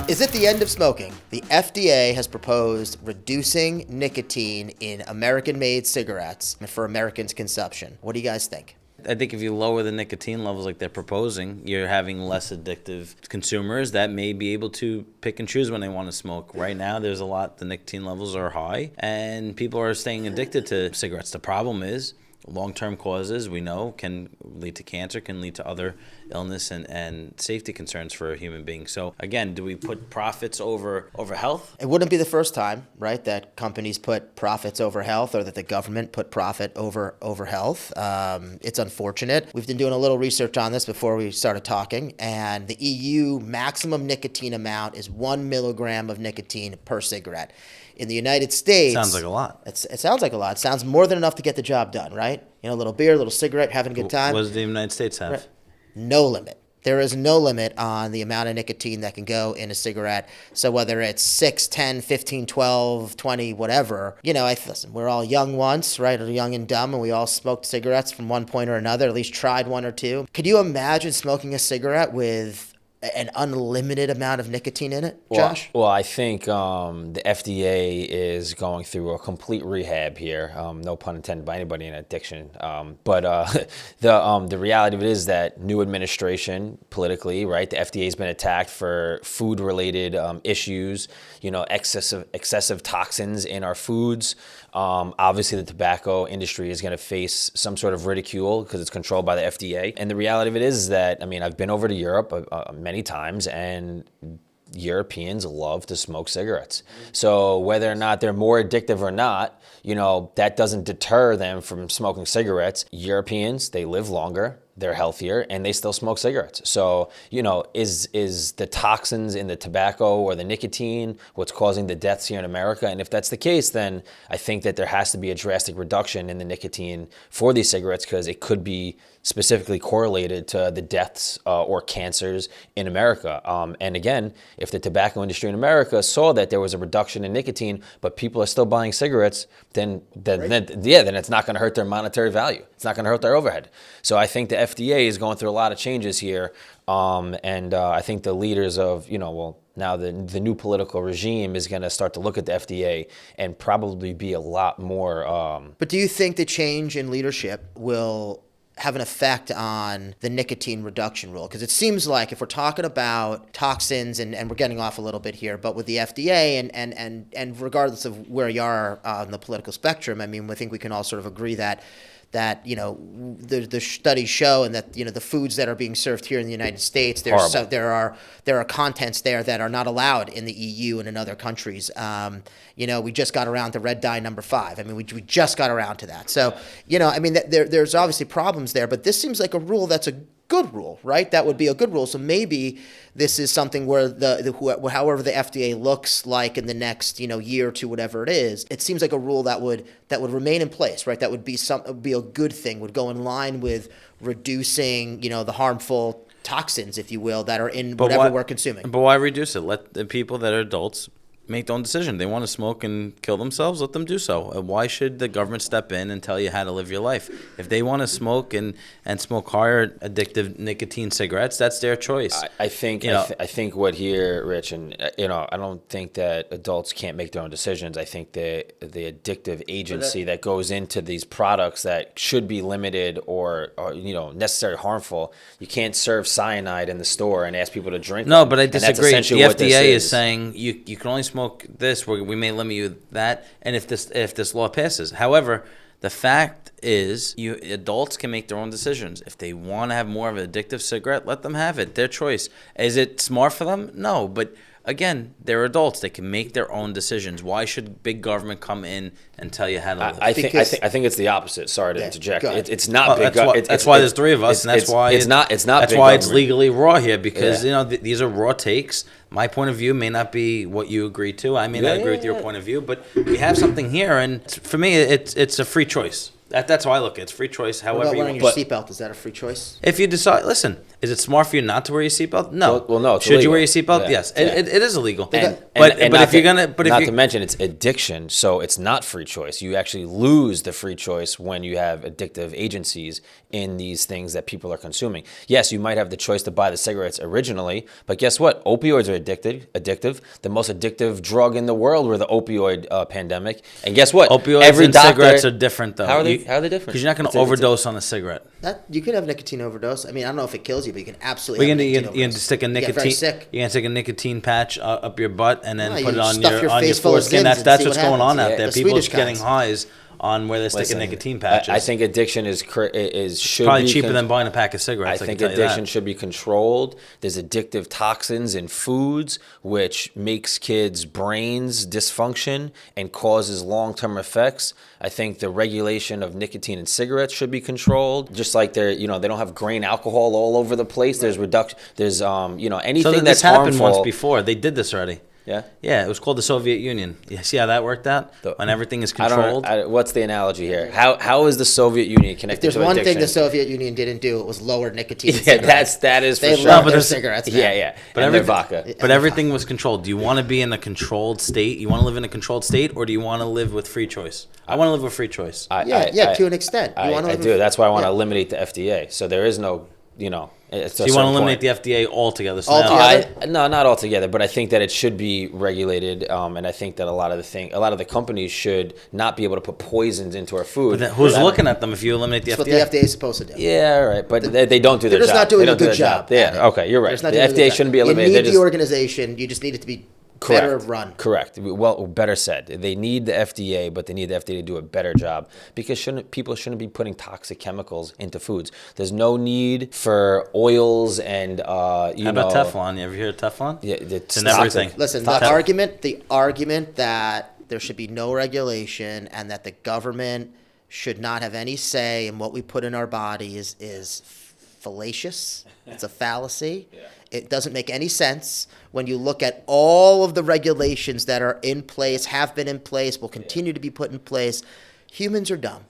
Is it the end of smoking? The FDA has proposed reducing nicotine in American-made cigarettes for Americans' consumption. What do you guys think? I think if you lower the nicotine levels like they're proposing, you're having less addictive consumers that may be able to pick and choose when they want to smoke. Right now, there's a lot, the nicotine levels are high, and people are staying addicted to cigarettes. The problem is long-term causes, we know, can lead to cancer, can lead to other illness and safety concerns for a human being. So again, do we put profits over health? It wouldn't be the first time, right, that companies put profits over health or that the government put profit over health. It's unfortunate. We've been doing a little research on this before we started talking, and the EU maximum nicotine amount is 1 milligram of nicotine per cigarette. In the United States... Sounds like a lot. It sounds like a lot. It sounds more than enough to get the job done, right? You know, a little beer, a little cigarette, having a good time. What does the United States have? Right. No limit. There is no limit on the amount of nicotine that can go in a cigarette. So whether it's 6, 10, 15, 12, 20, whatever, you know, listen, we're all young once, right? Or young and dumb, and we all smoked cigarettes from one point or another, at least tried one or two. Could you imagine smoking a cigarette with an unlimited amount of nicotine in it, Josh? Well, I think the FDA is going through a complete rehab here. No pun intended by anybody in addiction. But the reality of it is that new administration politically, right? The FDA has been attacked for food-related issues. You know, excessive toxins in our foods. Obviously, the tobacco industry is going to face some sort of ridicule because it's controlled by the FDA. And the reality of it is that, I mean, I've been over to Europe many times, and Europeans love to smoke cigarettes. So whether or not they're more addictive or not, you know, that doesn't deter them from smoking cigarettes. Europeans, they live longer, they're healthier, and they still smoke cigarettes. So, you know, is the toxins in the tobacco or the nicotine what's causing the deaths here in America? And if that's the case, then I think that there has to be a drastic reduction in the nicotine for these cigarettes because it could be specifically correlated to the deaths or cancers in America. And again, if the tobacco industry in America saw that there was a reduction in nicotine, but people are still buying cigarettes, then it's not going to hurt their monetary value. It's not going to hurt their overhead. So I think the FDA is going through a lot of changes here. And I think the leaders of, now the new political regime is going to start to look at the FDA and probably be a lot more. But do you think the change in leadership will have an effect on the nicotine reduction rule? Because it seems like if we're talking about toxins, and we're getting off a little bit here, but with the FDA and regardless of where you are on the political spectrum, I mean, I think we can all sort of agree that the studies show, and that the foods that are being served here in the United States, there are contents there that are not allowed in the EU and in other countries. We just got around to red dye number 5. I mean, we just got around to that. So I mean, there's obviously problems there, but this seems like a rule that's a good rule, right? That would be a good rule. So maybe this is something where however the FDA looks like in the next year or two, whatever it is, it seems like a rule that would remain in place, right? That would be a good thing, would go in line with reducing the harmful toxins, if you will, that are in whatever we're consuming. But why reduce it? Let the people that are adults make their own decision. They want to smoke and kill themselves, let them do so. Why should the government step in and tell you how to live your life? If they want to smoke and smoke higher addictive nicotine cigarettes, that's their choice. I think what here, Rich, and I don't think that adults can't make their own decisions. I think the addictive agency that goes into these products that should be limited or necessarily harmful. You can't serve cyanide in the store and ask people to drink. No, them. but I disagree. The FDA is saying you can only smoke this, we may limit you that, and if this law passes. However, the fact is, adults can make their own decisions. If they want to have more of an addictive cigarette, let them have it. Their choice. Is it smart for them? No, but again, they're adults. They can make their own decisions. Why should big government come in and tell you how to live? I think it's the opposite. Sorry to interject. It's not big government. That's why there's 3 of us, and that's why it's not. That's why it's legally raw here, because these are raw takes. My point of view may not be what you agree to. I may not agree with your point of view, but we have something here, and for me, it's a free choice. That's how I look at it. It's free choice. What However about you wearing want. your seatbelt? Is that a free choice? If you decide, listen, is it smart for you not to wear your seatbelt? No. Well, no, it's Should you illegal. wear your seatbelt? Yeah. Yes. Yeah. It is illegal. But But not if you're to- gonna, but if not you to mention it's addiction, so it's not free choice. You actually lose the free choice when you have addictive agencies in these things that people are consuming. Yes, you might have the choice to buy the cigarettes originally, but guess what? Opioids are addictive. The most addictive drug in the world were the opioid pandemic. And guess what? opioids and cigarettes are different, though. How are they different? Because you're not going It's to a- overdose on a cigarette. That you could have nicotine overdose. I mean, I don't know if it kills you, but you can absolutely. You have can, nicotine you can overdose. stick a You get very nicotine. sick. You can stick a nicotine patch up your butt and then No, put you it on stuff your your on your face full of foreskin. Zins That's and that's see what's what going on happens. out there. The People Swedish getting guys. highs on where they're sticking Listen, nicotine patches. I think addiction should probably be cheaper than buying a pack of I cigarettes. think can tell you addiction that. should be controlled. There's addictive toxins in foods, which makes kids' brains dysfunction and causes long-term effects. I think the regulation of nicotine in cigarettes should be controlled. Just like they don't have grain alcohol all over the place. There's reduction. There's anything So that's this happened harmful. once before. They did this already. Yeah. Yeah, it was called the Soviet Union. You see how that worked out? When everything is I controlled. don't. What's the analogy here? How is the Soviet Union If connected there's to one addiction? thing the Soviet Union didn't do, it was lower nicotine. in Yeah, cigarettes. that is for They sure. love No, but their there's- cigarettes. Yeah, now. yeah. But And their everything- vodka. But everything was controlled. Do you want to be in a controlled state? You want to live in a controlled state, or do you want to live with free choice? I want to live with free choice. Yeah, to an extent. You I wanna live do. in- That's why I want to yeah. eliminate the FDA. So there is no, So you want to eliminate the FDA altogether? So now- Altogether? No, not altogether, but I think that it should be regulated, and I think that a lot of the companies should not be able to put poisons into our food. But then who's looking at them if you eliminate the That's what FDA? the FDA is supposed to do. Yeah, right, but they don't do their They're job. just not doing They a don't do good their job. at Yeah, it. okay, you're They're right. just not The doing a good FDA job. shouldn't be You eliminated. need They're the just organization. You just need it to be better run. Correct. Well, better said. They need the FDA, but they need the FDA to do a better job because people shouldn't be putting toxic chemicals into foods. There's no need for oils and How about Teflon? You ever hear of Teflon? Yeah, It's in everything. Listen, Toxic. the argument that there should be no regulation and that the government should not have any say in what we put in our bodies is fallacious. It's a fallacy. It doesn't make any sense when you look at all of the regulations that are in place, have been in place, will continue to be put in place. Humans are dumb.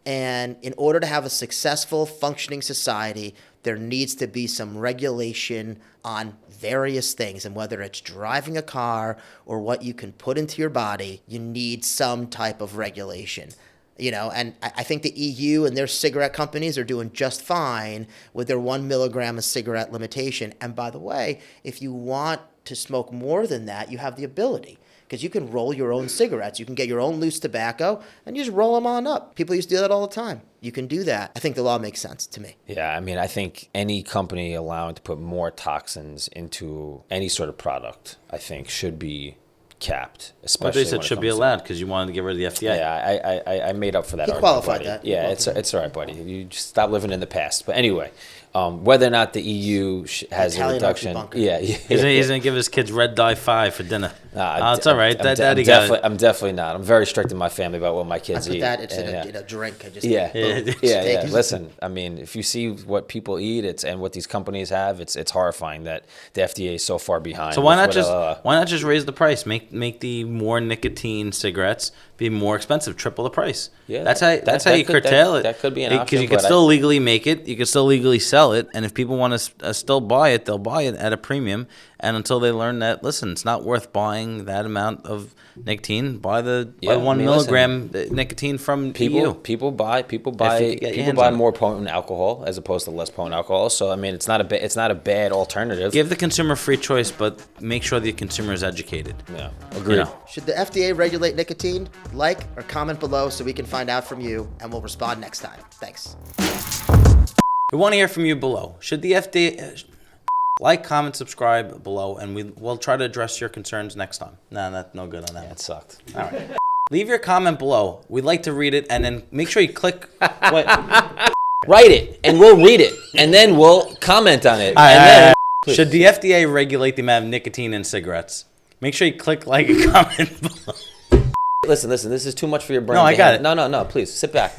And in order to have a successful, functioning society, there needs to be some regulation on various things. And whether it's driving a car or what you can put into your body, you need some type of regulation. And I think the EU and their cigarette companies are doing just fine with their 1 milligram of cigarette limitation. And by the way, if you want to smoke more than that, you have the ability. Because you can roll your own cigarettes. You can get your own loose tobacco and you just roll them on up. People used to do that all the time. You can do that. I think the law makes sense to me. Yeah, I mean, I think any company allowing to put more toxins into any sort of product, I think, should be capped. But Especially they said when it should be comes to- allowed because you wanted to get rid of the FDA. Yeah, I made up for that. He argument, qualified buddy. that. Yeah, it's all right, buddy. You just stop living in the past. But anyway, whether or not the EU has a Italian reduction, bunker. yeah, He's gonna give his kids Red Dye 5 for dinner. Nah, It's all right. I'm Daddy got it. I'm definitely not. I'm very strict in my family about what my I kids put eat. that, it's And, in a drink. I just Yeah, boom, yeah, take yeah. it. Listen, I mean, if you see what people eat, and what these companies have, it's horrifying that the FDA is so far behind. So why with not what, just raise the price? Make the more nicotine cigarettes be more expensive, triple the price. Yeah, that's how you could- curtail it. that could be an Because option, you can but still legally make it, you can still legally sell it, and if people want to still buy it, they'll buy it at a premium. And until they learn that, listen, it's not worth buying that amount of nicotine. Buy the Yeah, 1 I mean, milligram nicotine from EU. People buy If you can get your hands on it. more potent alcohol as opposed to less potent alcohol. So I mean, it's not a bad alternative. Give the consumer free choice, but make sure the consumer is educated. Yeah, You agreed. know. Should the FDA regulate nicotine? Like or comment below so we can find out from you, and we'll respond next time. Thanks. We want to hear from you below. Should the FDA like, comment, subscribe below, and we'll try to address your concerns next time. No, that's no good on that. It sucked. All right. Leave your comment below. We'd like to read it, and then make sure you click. Wait. Write it, and we'll read it, and then we'll comment on it. All right, and all then, right, all right. Should the FDA regulate the amount of nicotine in cigarettes? Make sure you click like and comment below. Listen. This is too much for your brain. No, I to got handle. it. No. Please sit back.